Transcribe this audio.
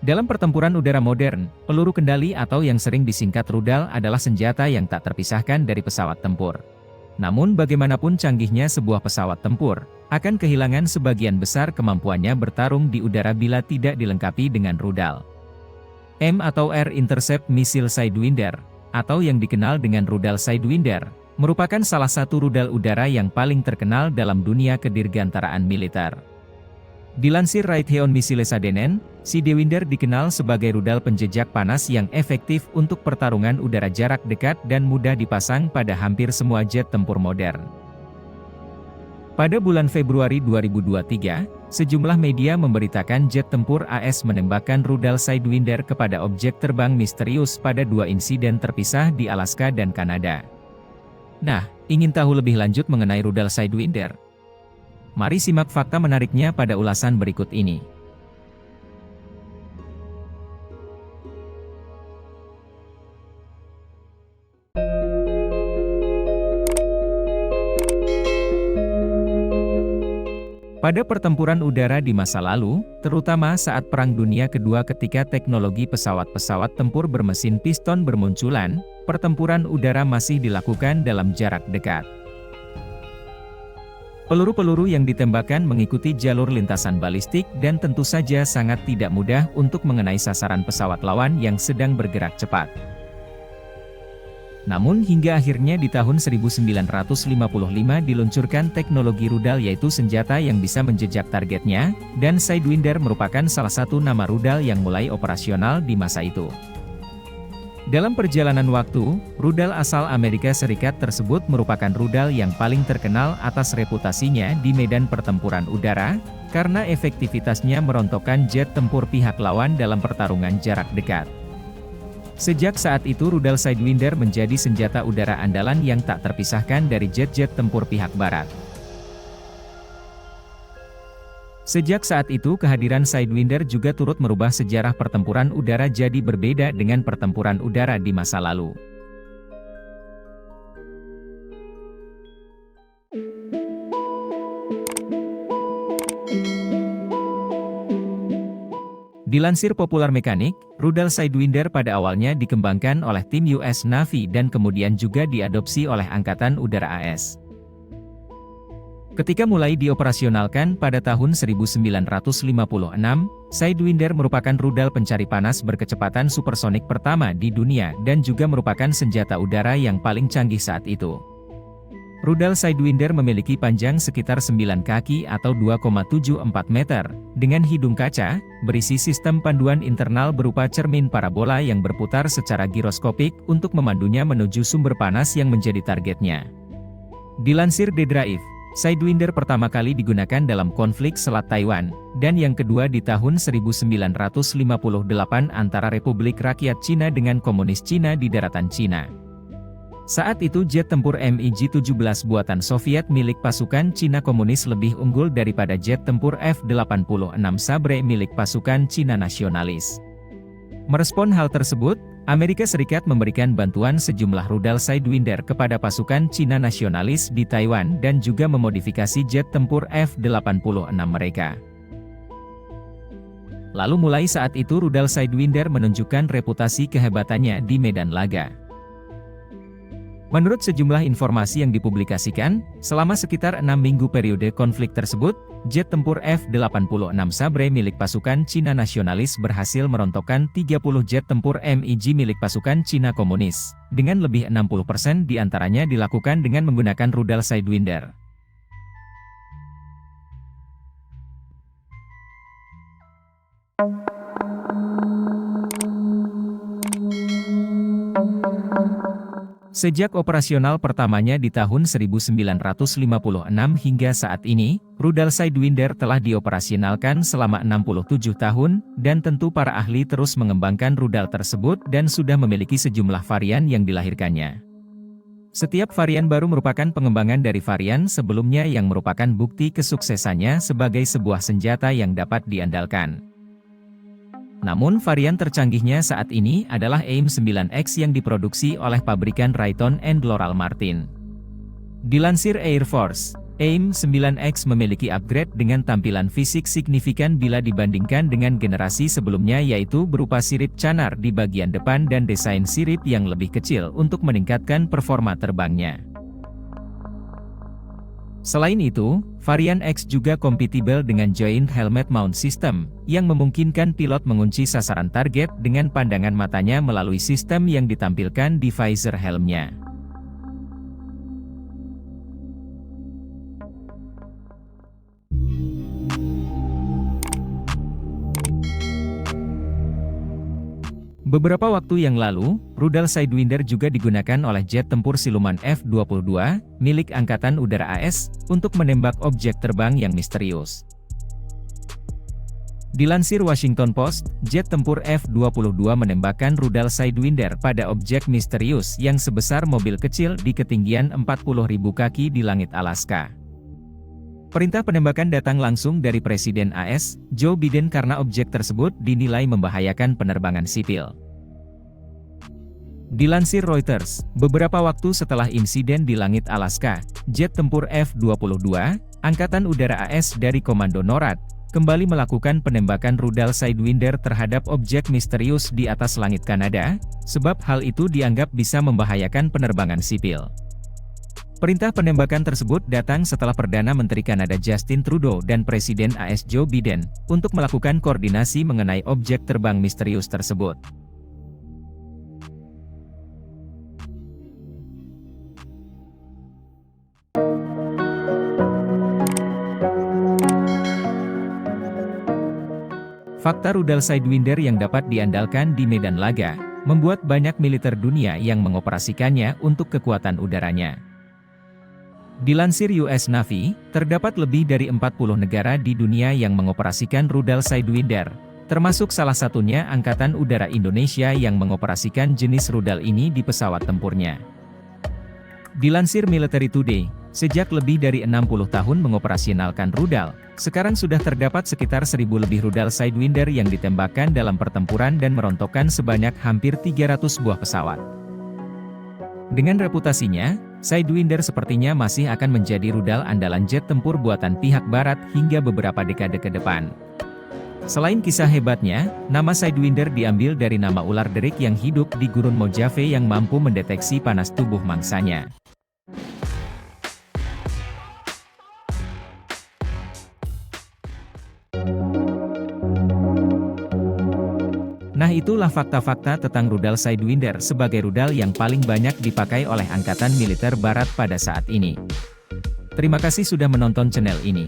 Dalam pertempuran udara modern, peluru kendali atau yang sering disingkat rudal adalah senjata yang tak terpisahkan dari pesawat tempur. Namun bagaimanapun canggihnya sebuah pesawat tempur, akan kehilangan sebagian besar kemampuannya bertarung di udara bila tidak dilengkapi dengan rudal. M atau Air Intercept Missile Sidewinder, atau yang dikenal dengan rudal Sidewinder, merupakan salah satu rudal udara yang paling terkenal dalam dunia kedirgantaraan militer. Dilansir Raytheon Missiles Sadenen, Sidewinder dikenal sebagai rudal penjejak panas yang efektif untuk pertarungan udara jarak dekat dan mudah dipasang pada hampir semua jet tempur modern. Pada bulan Februari 2023, sejumlah media memberitakan jet tempur AS menembakkan rudal Sidewinder kepada objek terbang misterius pada dua insiden terpisah di Alaska dan Kanada. Nah, ingin tahu lebih lanjut mengenai rudal Sidewinder? Mari simak fakta menariknya pada ulasan berikut ini. Pada pertempuran udara di masa lalu, terutama saat Perang Dunia Kedua ketika teknologi pesawat-pesawat tempur bermesin piston bermunculan, pertempuran udara masih dilakukan dalam jarak dekat. Peluru-peluru yang ditembakkan mengikuti jalur lintasan balistik dan tentu saja sangat tidak mudah untuk mengenai sasaran pesawat lawan yang sedang bergerak cepat. Namun hingga akhirnya di tahun 1955 diluncurkan teknologi rudal yaitu senjata yang bisa menjejak targetnya, dan Sidewinder merupakan salah satu nama rudal yang mulai operasional di masa itu. Dalam perjalanan waktu, rudal asal Amerika Serikat tersebut merupakan rudal yang paling terkenal atas reputasinya di medan pertempuran udara, karena efektivitasnya merontokkan jet tempur pihak lawan dalam pertarungan jarak dekat. Sejak saat itu rudal Sidewinder menjadi senjata udara andalan yang tak terpisahkan dari jet-jet tempur pihak barat. Sejak saat itu kehadiran Sidewinder juga turut merubah sejarah pertempuran udara jadi berbeda dengan pertempuran udara di masa lalu. Dilansir Popular Mechanic, rudal Sidewinder pada awalnya dikembangkan oleh tim US Navy dan kemudian juga diadopsi oleh Angkatan Udara AS. Ketika mulai dioperasionalkan pada tahun 1956, Sidewinder merupakan rudal pencari panas berkecepatan supersonik pertama di dunia dan juga merupakan senjata udara yang paling canggih saat itu. Rudal Sidewinder memiliki panjang sekitar 9 kaki atau 2,74 meter, dengan hidung kaca, berisi sistem panduan internal berupa cermin parabola yang berputar secara giroskopik untuk memandunya menuju sumber panas yang menjadi targetnya. Dilansir The Drive, Sidewinder pertama kali digunakan dalam konflik Selat Taiwan, dan yang kedua di tahun 1958 antara Republik Rakyat Cina dengan Komunis Cina di daratan Cina. Saat itu jet tempur MiG-17 buatan Soviet milik pasukan Cina Komunis lebih unggul daripada jet tempur F-86 Sabre milik pasukan Cina Nasionalis. Merespon hal tersebut, Amerika Serikat memberikan bantuan sejumlah rudal Sidewinder kepada pasukan Cina Nasionalis di Taiwan dan juga memodifikasi jet tempur F-86 mereka. Lalu mulai saat itu rudal Sidewinder menunjukkan reputasi kehebatannya di medan laga. Menurut sejumlah informasi yang dipublikasikan, selama sekitar 6 minggu periode konflik tersebut, jet tempur F-86 Sabre milik pasukan Cina Nasionalis berhasil merontokkan 30 jet tempur MiG milik pasukan Cina Komunis, dengan lebih 60% diantaranya dilakukan dengan menggunakan rudal Sidewinder. Sejak operasional pertamanya di tahun 1956 hingga saat ini, rudal Sidewinder telah dioperasionalkan selama 67 tahun, dan tentu para ahli terus mengembangkan rudal tersebut dan sudah memiliki sejumlah varian yang dilahirkannya. Setiap varian baru merupakan pengembangan dari varian sebelumnya yang merupakan bukti kesuksesannya sebagai sebuah senjata yang dapat diandalkan. Namun varian tercanggihnya saat ini adalah AIM-9X yang diproduksi oleh pabrikan Raytheon and Lockheed Martin. Dilansir Air Force, AIM-9X memiliki upgrade dengan tampilan fisik signifikan bila dibandingkan dengan generasi sebelumnya, yaitu berupa sirip canar di bagian depan dan desain sirip yang lebih kecil untuk meningkatkan performa terbangnya. Selain itu, varian X juga kompatibel dengan Joint Helmet Mount System, yang memungkinkan pilot mengunci sasaran target dengan pandangan matanya melalui sistem yang ditampilkan di visor helmnya. Beberapa waktu yang lalu, rudal Sidewinder juga digunakan oleh jet tempur siluman F-22, milik Angkatan Udara AS, untuk menembak objek terbang yang misterius. Dilansir Washington Post, jet tempur F-22 menembakkan rudal Sidewinder pada objek misterius yang sebesar mobil kecil di ketinggian 40.000 kaki di langit Alaska. Perintah penembakan datang langsung dari Presiden AS, Joe Biden, karena objek tersebut dinilai membahayakan penerbangan sipil. Dilansir Reuters, beberapa waktu setelah insiden di langit Alaska, jet tempur F-22, Angkatan Udara AS dari Komando NORAD, kembali melakukan penembakan rudal Sidewinder terhadap objek misterius di atas langit Kanada, sebab hal itu dianggap bisa membahayakan penerbangan sipil. Perintah penembakan tersebut datang setelah Perdana Menteri Kanada Justin Trudeau dan Presiden AS Joe Biden untuk melakukan koordinasi mengenai objek terbang misterius tersebut. Fakta rudal Sidewinder yang dapat diandalkan di medan laga, membuat banyak militer dunia yang mengoperasikannya untuk kekuatan udaranya. Dilansir US Navy, terdapat lebih dari 40 negara di dunia yang mengoperasikan rudal Sidewinder, termasuk salah satunya Angkatan Udara Indonesia yang mengoperasikan jenis rudal ini di pesawat tempurnya. Dilansir Military Today, sejak lebih dari 60 tahun mengoperasionalkan rudal, sekarang sudah terdapat sekitar 1.000 lebih rudal Sidewinder yang ditembakkan dalam pertempuran dan merontokkan sebanyak hampir 300 buah pesawat. Dengan reputasinya, Sidewinder sepertinya masih akan menjadi rudal andalan jet tempur buatan pihak barat hingga beberapa dekade ke depan. Selain kisah hebatnya, nama Sidewinder diambil dari nama ular derik yang hidup di gurun Mojave yang mampu mendeteksi panas tubuh mangsanya. Nah, itulah fakta-fakta tentang rudal Sidewinder sebagai rudal yang paling banyak dipakai oleh Angkatan Militer Barat pada saat ini. Terima kasih sudah menonton channel ini.